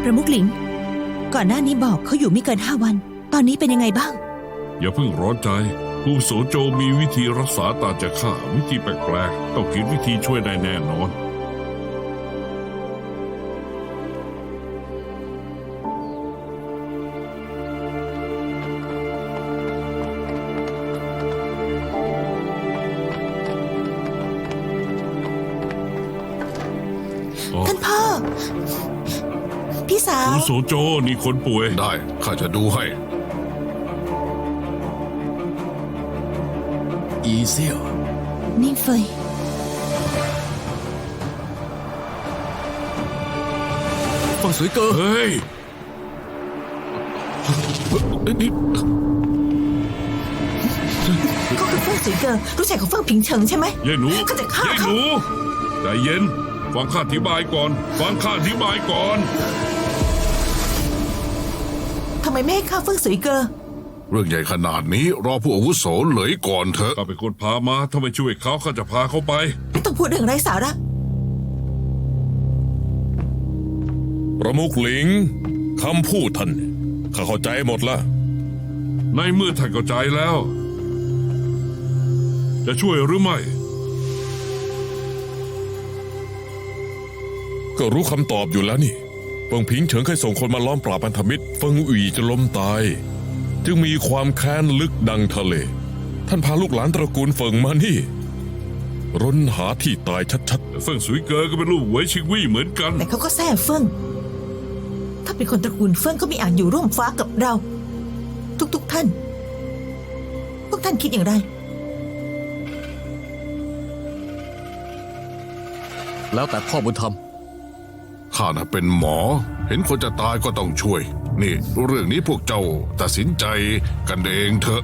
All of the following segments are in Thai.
ประมุขหลิงก่อนหน้านี้บอกเขาอยู่ไม่เกิน5 วันตอนนี้เป็นยังไงบ้างอย่าเพิ่งร้อนใจผู้โสโจมีวิธีรักษาตาจากข้าวิธีแปลกๆต้องคิดวิธีช่วยได้แน่นอนท่านพ่อพี่สาวผู้โสโจนี่คนป่วยได้ข้าจะดูให้อีเซี่ยวนิ่งเฟยฟังสวยเกอเฮ้ยก็คือเฟิ่งสุยเกอรู้จักของเฟิ่งผิงเฉิงใช่ไหมยายหนู ก็จะฆ่าย ายห เขา นูใจเย็นฟังข้าอธิบายก่อนฟังข้าอธิบายก่อน ทำไมไม่ให้ฆ่าเฟิ่งสุยเกอเรื่องใหญ่ขนาดนี้รอผู้อาวุโสเหลยก่อนเถอะข้าเป็นคนพามาถ้าไม่ช่วยเขาข้าจะพาเขาไปไม่ต้องพูดเรื่องไร้สาระประมุขหลิงคำพูดท่านข้าเข้าใจหมดละในเมื่อท่านเข้าใจแล้ว จะช่วยหรือไม่ก็รู้คำตอบอยู่แล้วนี่เฟิงผิงเฉิงเคยส่งคนมาล้อมปราบพันธมิตรเฟิงอุ่ยจะล้มตายจึงมีความแค้นลึกดังทะเลท่านพาลูกหลานตระกูลเฟิงมานี่ร้นหาที่ตายชัดๆเฟิงสุยเกอก็เป็นลูกเหวยชิงวี่เหมือนกันแต่เขาก็แซ่เฟิ่งถ้าเป็นคนตระกูลเฟิ่งก็ไม่อาจอยู่ร่วมฟ้ากับเราทุกท่านพวกท่านคิดอย่างไรแล้วแต่พ่อบุญธรรมข้าน่ะเป็นหมอเห็นคนจะตายก็ต้องช่วยนี่เรื่องนี้พวกเจ้าตัดสินใจกันเองเถอะ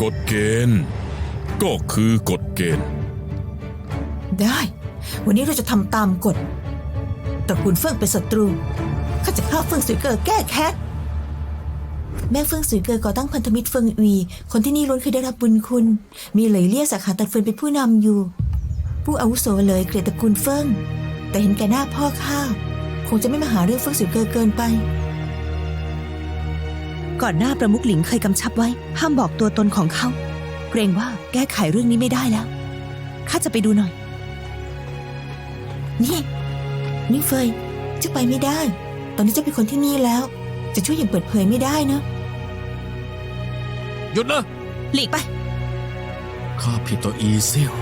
กฎเกณฑ์ก็คือกฎเกณฑ์ได้วันนี้เราจะทำตามกฎตระกูลเฟิ่งเป็นศัตรูข้าจะฆ่าเฟิ่งสุยเกอแก้แค้นแม่เฟิ่งสุยเกอก่อตั้งพันธมิตรเฟิ่งอุยคนที่นี่ล้วนเคยได้รับบุญคุณมีเหลยเลี่ยสาขาตัดเฟินเป็นผู้นำอยู่ผู้อาวุโสเลยเกลียดตระกูลเฟิ่งแต่เห็นแก่หน้าพ่อข้าคงจะไม่มาหาเรื่องเฟิ่งสุยเกอเกินไปก่อนหน้าประมุขหลิงเคยกำชับไว้ห้ามบอกตัวตนของเขาเกรงว่าแก้ไขเรื่องนี้ไม่ได้แล้วข้าจะไปดูหน่อยนี่เฟยจะไปไม่ได้ตอนนี้จะเป็นคนที่นี่แล้วจะช่วยอย่างเปิดเผยไม่ได้นะหยุดนะหลีกไปข้าผิดต่ออีเซี่ยว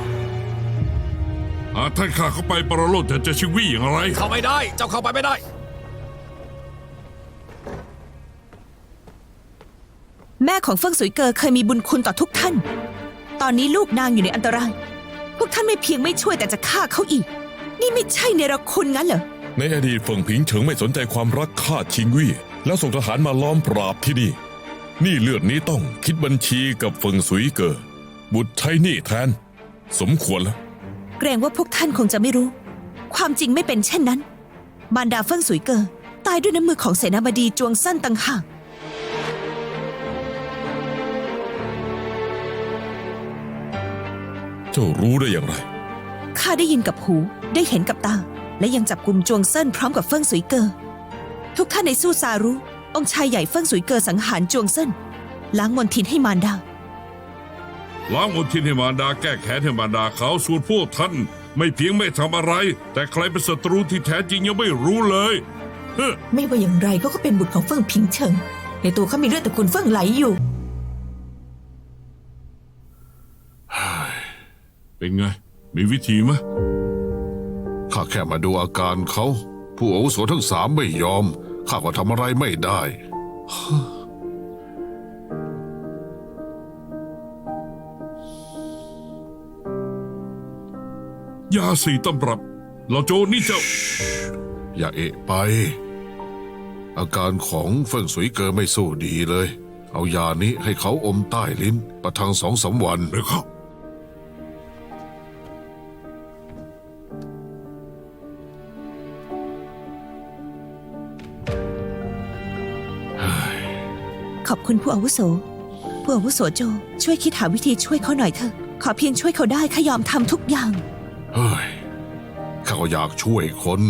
ท่านข้าเข้าไปปรโลดแต่จะชิงวี่อย่างไรเข้าไม่ได้เจ้าเข้าไปไม่ได้แม่ของเฟิ่งสุยเกอเคยมีบุญคุณต่อทุกท่านตอนนี้ลูกนางอยู่ในอันตรายพวกท่านไม่เพียงไม่ช่วยแต่จะฆ่าเขาอีกนี่ไม่ใช่เนรคุณงั้นเหรอในอดีตเฟิงผิงเฉิงไม่สนใจความรักฆ่าชิงวี่แล้วส่งทหารมาล้อมปราบที่นี่เลือดนี้ต้องคิดบัญชีกับเฟิงสุยเกอบุตรใช้หนี้แทนสมควรแล้วเกรงว่าพวกท่านคงจะไม่รู้ความจริงไม่เป็นเช่นนั้นมารดาเฟิ่งสุยเกอตายด้วยน้ำมือของเสนาบดีจวงซั่นต่างหากเจ้ารู้ได้อย่างไรข้าได้ยินกับหูได้เห็นกับตาและยังจับกุมจวงเซินพร้อมกับเฟิ่งสุยเกอทุกท่านในสู้ซารู้องค์ชายใหญ่เฟิ่งสุยเกอสังหารจวงเซินล้างมนทินให้มารดาล้างมนทินให้มารดาแก้แค้นให้มารดาเขาส่วนพวกท่านไม่เพียงไม่ทำอะไรแต่ใครเป็นศัตรูที่แท้จริงยังไม่รู้เลยไม่ว่าอย่างไรก็เป็นบุตรของเฟิ่งผิงเฉิงในตัวเขามีเลือดตระกูลเฟิ่งไหลอยู่เป็นไงมีวิธีไหมข้าแค่มาดูอาการเขาผู้อาวุโสทั้ง3ไม่ยอมข้าก็ทำอะไรไม่ได้ยาสีตำรับเราโจนี่เจ้าอย่าเอะไปอาการของเฟิ่งสุยเกอไม่สู้ดีเลยเอายานี้ให้เขาอมใต้ลิ้นประทัง2-3 วันเดี๋ยวเขาขอบคุณผู้อาวุโสโจช่วยคิดหาวิธีช่วยเขาหน่อยเถอะขอเพียงช่วยเขาได้ข้ายอมทำทุกอย่างเฮ้ยข้าก็อยากช่วยคน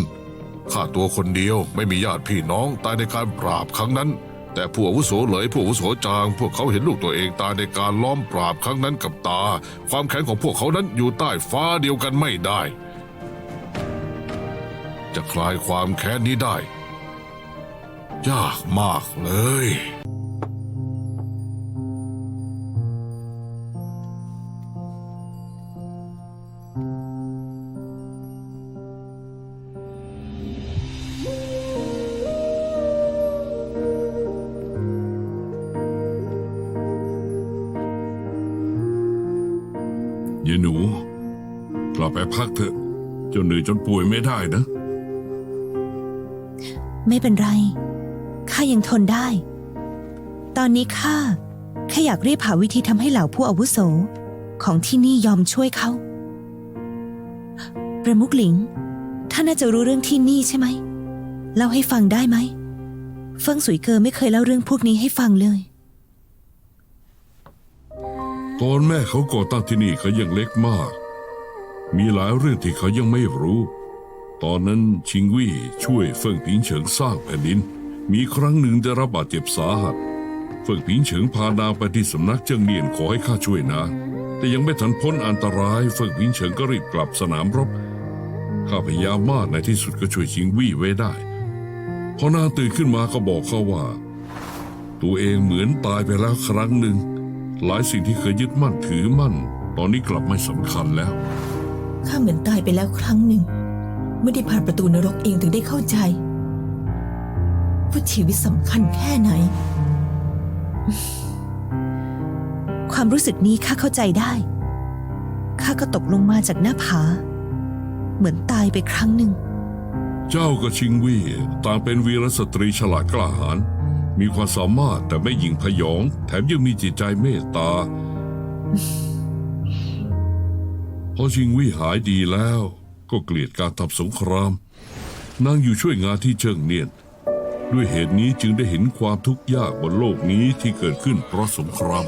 ข้าตัวคนเดียวไม่มีญาติพี่น้องตายในการปราบครั้งนั้น แต่ผู้อาวุโสเหลยผู้อาวุโสจาง พวกเขาเห็นลูกตัวเองตายในการล้อมปราบครั้งนั้นกับตา ความแค้นของพวกเขานั้นอยู่ใต้ฟ้าเดียวกันไม่ได้ จะคลายความแค้นนี้ได้ยากมากเลย ยายหนูกลับไปพักเถอะเจ้าเหนื่อยจนป่วยไม่ได้นะ ไม่เป็นไร ข้ายังทนได้ ตอนนี้ข้าแค่อยากรีบหาวิธีทำให้เหล่าผู้อาวุโสของที่นี่ยอมช่วยเขา ประมุขหลิง ท่านน่าจะรู้เรื่องที่นี่ใช่ไหม เล่าให้ฟังได้ไหม เฟิงสุยเกอไม่เคยเล่าเรื่องพวกนี้ให้ฟังเลย ตอนแม่เขาก่อตั้งที่นี่เขายังเล็กมาก มีหลายเรื่องที่เขายังไม่รู้ ตอนนั้นชิงวี่ช่วยเฟิงผิงเฉิงสร้างแผ่นดิน มีครั้งหนึ่งได้รับบาดเจ็บสาหัส เฟิงผิงเฉิงพานางไปที่สำนักเจิ้งเนียนขอให้ข้าช่วยนางแต่ยังไม่ทันพ้นอันตราย เฟิงผิงเฉิงก็รีบกลับสนามรบ ข้าพยายามมากในที่สุดก็ช่วยชิงวี่ไว้ได้ พอนางตื่นขึ้นมาก็บอกเขาว่า ตัวเองเหมือนตายไปแล้วครั้งหนึ่ง หลายสิ่งที่เคยยึดมั่นถือมั่น ตอนนี้กลับไม่สำคัญแล้ว ข้าเหมือนตายไปแล้วครั้งหนึ่ง ไม่ได้ผ่านประตูนรกเองถึงได้เข้าใจว่าชีวิตสำคัญแค่ไหน ความรู้สึกนี้ข้าเข้าใจได้ ข้าก็ตกลงมาจากหน้าผา เหมือนตายไปครั้งหนึ่ง เจ้ากับชิงวี่ต่างเป็นวีรสตรีฉลาดกล้าหาญมีความสามารถแต่ไม่หยิ่งพยอง แถมยังมีจิตใจเมตตา พอชิงวี่หายดีแล้วก็เกลียดการทำสงครามนางอยู่ช่วยงานที่เจิ้งเนียน ด้วยเหตุนี้จึงได้เห็นความทุกข์ยากบนโลกนี้ที่เกิดขึ้นเพราะสงคราม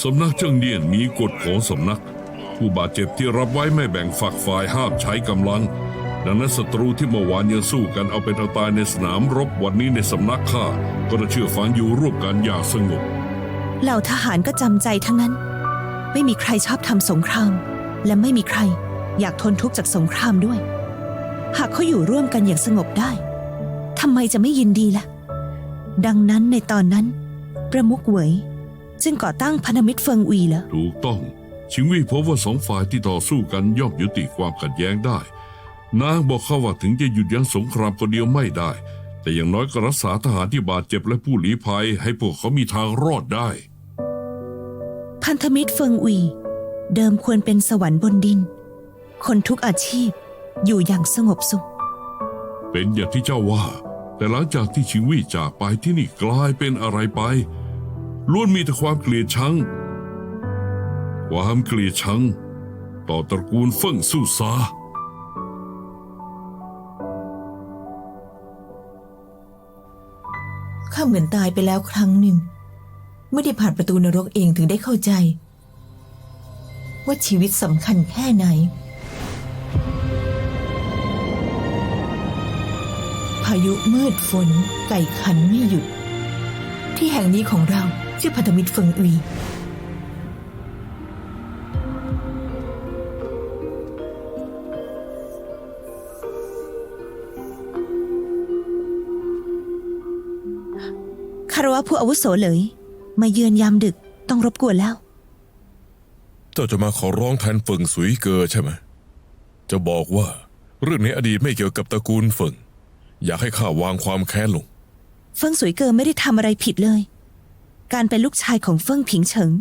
สำนักเจิ้งเนียนมีกฎของสำนัก ผู้บาดเจ็บที่รับไว้ไม่แบ่งฝักฝ่ายห้ามใช้กำลัง ดังนั้นศัตรูที่เมื่อวานยังสู้กันเอาเป็นเอาตายในสนามรบวันนี้ในสำนักข้าก็จะเชื่อฟังอยู่ร่วมกันอย่างสงบ เหล่าทหารก็จำใจทั้งนั้น ไม่มีใครชอบทำสงคราม และไม่มีใครอยากทนทุกข์จากสงครามด้วย หากเขาอยู่ร่วมกันอย่างสงบได้ทำไมจะไม่ยินดีล่ะ ดังนั้นในตอนนั้นประมุขเหวยจึงก่อตั้งพันธมิตรเฟิงอุยเหรอ ถูกต้อง ชิงวี่พบว่าสองฝ่ายที่ต่อสู้กันย่อมยุติความขัดแย้งได้ นางบอกเขาว่าถึงจะหยุดยั้งสงครามคนเดียวไม่ได้ แต่อย่างน้อยก็รักษาทหารที่บาดเจ็บและผู้ลี้ภัยให้พวกเขามีทางรอดได้ พันธมิตรเฟิงอุยเดิมควรเป็นสวรรค์บนดิน คนทุกอาชีพอยู่อย่างสงบสุข เป็นอย่างที่เจ้าว่า แต่หลังจากที่ชิงวี่จากไปที่นี่กลายเป็นอะไรไปล้วนมีแต่ความเกลียดชังต่อตระกูลเฟิ่งสู้ซา ข้าเหมือนตายไปแล้วครั้งหนึ่ง ไม่ได้ผ่านประตูนรกเองถึงได้เข้าใจ ว่าชีวิตสำคัญแค่ไหน พายุมืดฝนไก่ขันไม่หยุด ที่แห่งนี้ของเราชื่อพันธมิตรเฟิงอุย คารวะผู้อาวุโสเลยมาเยือนยามดึกต้องรบกวนแล้ว เจ้าจะมาขอร้องแทนเฟิงสุยเกอใช่ไหม จะบอกว่าเรื่องในอดีตไม่เกี่ยวกับตระกูลเฟิง อยากให้ข้าวางความแค้นลง เฟิงสวยเกินไม่ได้ทำอะไรผิดเลย การเป็นลูกชายของเฟิงผิงเฉิง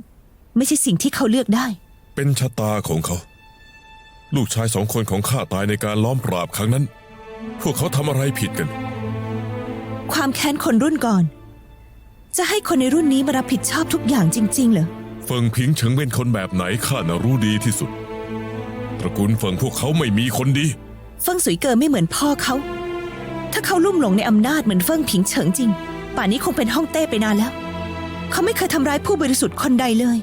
ไม่ใช่สิ่งที่เขาเลือกได้ เป็นชะตาของเขา ลูกชายสองคนของข้าตายในการล้อมปราบครั้งนั้น พวกเขาทำอะไรผิดกัน ความแค้นคนรุ่นก่อน จะให้คนในรุ่นนี้มารับผิดชอบทุกอย่างจริงๆเหรอ เฟิงผิงเฉิงเป็นคนแบบไหนข้าน่ะรู้ดีที่สุด ตระกูลเฟิงพวกเขาไม่มีคนดี เฟิงสวยเกินไม่เหมือนพ่อเขา ถ้าเขาลุ่มหลงในอำนาจเหมือนเฟิงผิงเฉิงจริง ป่านนี้คงเป็นฮ่องเต้ไปนานแล้ว เขาไม่เคยทำร้ายผู้บริสุทธิ์คนใดเลย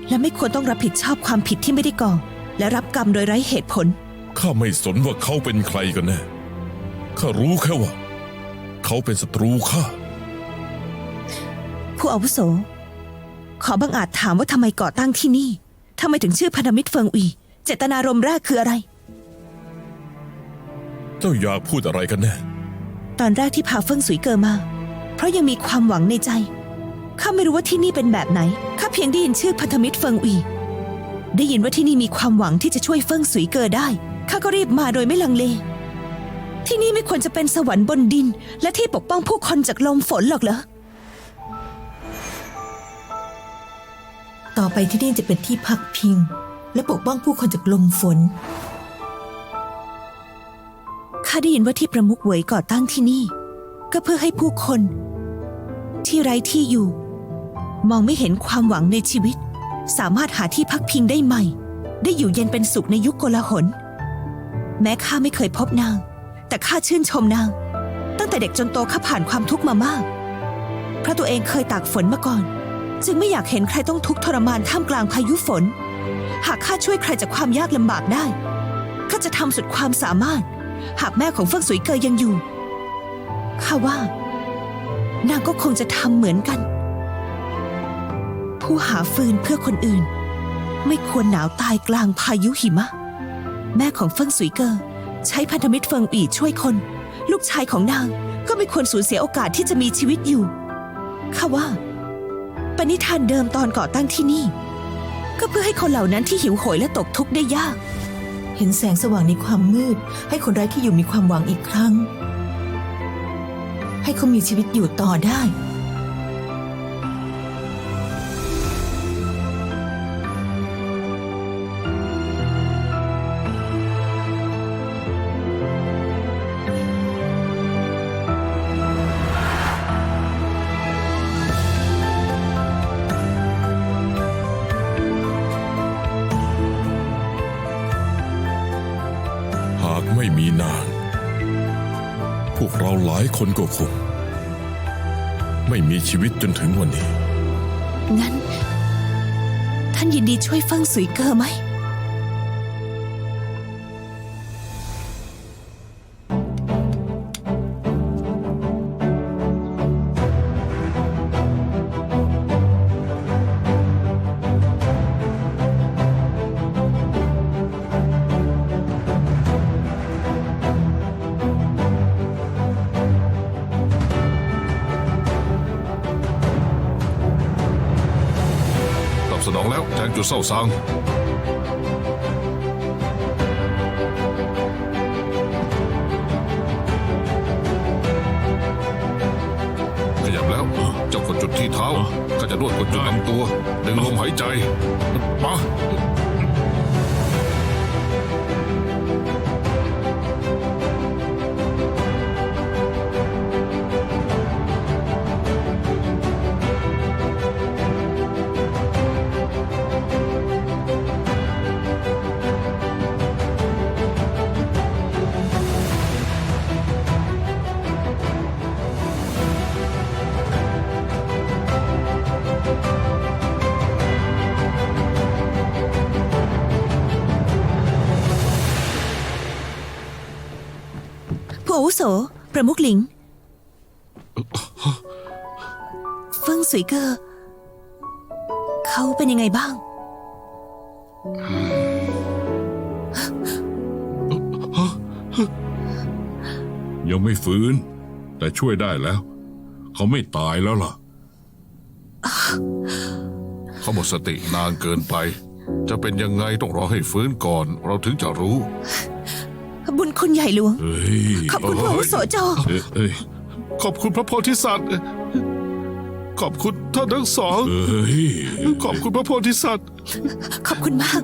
และไม่ควรต้องรับผิดชอบความผิดที่ไม่ได้ก่อและรับกรรมโดยไร้เหตุผล ข้าไม่สนว่าเขาเป็นใครกันแน่ ข้ารู้แค่ว่า เขาเป็นศัตรูข้า ผู้อาวุโส ขอบังอาจถามว่าทำไมก่อตั้งที่นี่ทำไมถึงชื่อพันธมิตรเฟิงอุยเจตนารมณ์แรกคืออะไร เจ้าอยากพูดอะไรกันแน่ ตอนแรกที่พาเฟิงสุยเกอมา เพราะยังมีความหวังในใจ ข้าไม่รู้ว่าที่นี่เป็นแบบไหน ข้าเพียงได้ยินชื่อพันธมิตรเฟิงอุยได้ยินว่าที่นี่มีความหวังที่จะช่วยเฟิงสุยเกอได้ ข้าก็รีบมาโดยไม่ลังเล ที่นี่ไม่ควรจะเป็นสวรรค์บนดิน และที่ปกป้องผู้คนจากลมฝนหรอกเหรอ ต่อไปที่นี่จะเป็นที่พักพิง และปกป้องผู้คนจากลมฝน ข้าได้ยินว่าที่ประมุขเหวยก่อตั้งที่นี่ ก็เพื่อให้ผู้คน ที่ไร้ที่อยู่ มองไม่เห็นความหวังในชีวิต สามารถหาที่พักพิงได้ใหม่ ได้อยู่เย็นเป็นสุขในยุคโกลาหล แม้ข้าไม่เคยพบนาง แต่ข้าชื่นชมนาง ตั้งแต่เด็กจนโตข้าผ่านความทุกข์มามาก เพราะตัวเองเคยตากฝนมาก่อน จึงไม่อยากเห็นใครต้องทุกข์ทรมานท่ามกลางพายุฝน หากข้าช่วยใครจากความยากลำบากได้ข้าจะทำสุดความสามารถ หากแม่ของเฟิงสุยเกอยังอยู่ข้าว่า นางก็คงจะทำเหมือนกัน ผู้หาฟืนเพื่อคนอื่น ไม่ควรหนาวตายกลางพายุหิมะ แม่ของเฟิงสุยเกอใช้พันธมิตรเฟิงอีช่วยคน ลูกชายของนางก็ไม่ควรสูญเสียโอกาสที่จะมีชีวิตอยู่ข้าว่าปณิธานเดิมตอนก่อตั้งที่นี่ ก็เพื่อให้คนเหล่านั้นที่หิวโหยและตกทุกข์ได้ยาก เห็นแสงสว่างในความมืด ให้คนไร้ที่อยู่มีความหวังอีกครั้ง ให้เขามีชีวิตอยู่ต่อได้ หากไม่มีนาง พวกเราหลายคนก็คงไม่มีชีวิตจนถึงวันนี้ งั้น ท่านยินดีช่วยเฟิงสุยเกอไหม ตอบสนองแล้วแจ้งจุดเศร้าซางขยับแล้ว เจ้ากดจุดที่เท้าข้าจะนวดกดจุดลำตัว ดึงลมหายใจ มา ผู้อาวุโสประมุขหลิง เฟิงสุยเกอเขาเป็นยังไงบ้าง ยังไม่ฟื้น แต่ช่วยได้แล้ว เขาไม่ตายแล้วล่ะ เขาหมดสตินานเกินไป จะเป็นยังไงต้องรอให้ฟื้นก่อน เราถึงจะรู้ บุญคุณใหญ่หลวง เฮ้ย ขอบคุณผู้อาวุโสโจ เอ้ย ขอบคุณพระโพธิสัตว์ ขอบคุณท่านทั้งสอง เอ้ย ขอบคุณพระโพธิสัตว์ ขอบคุณมาก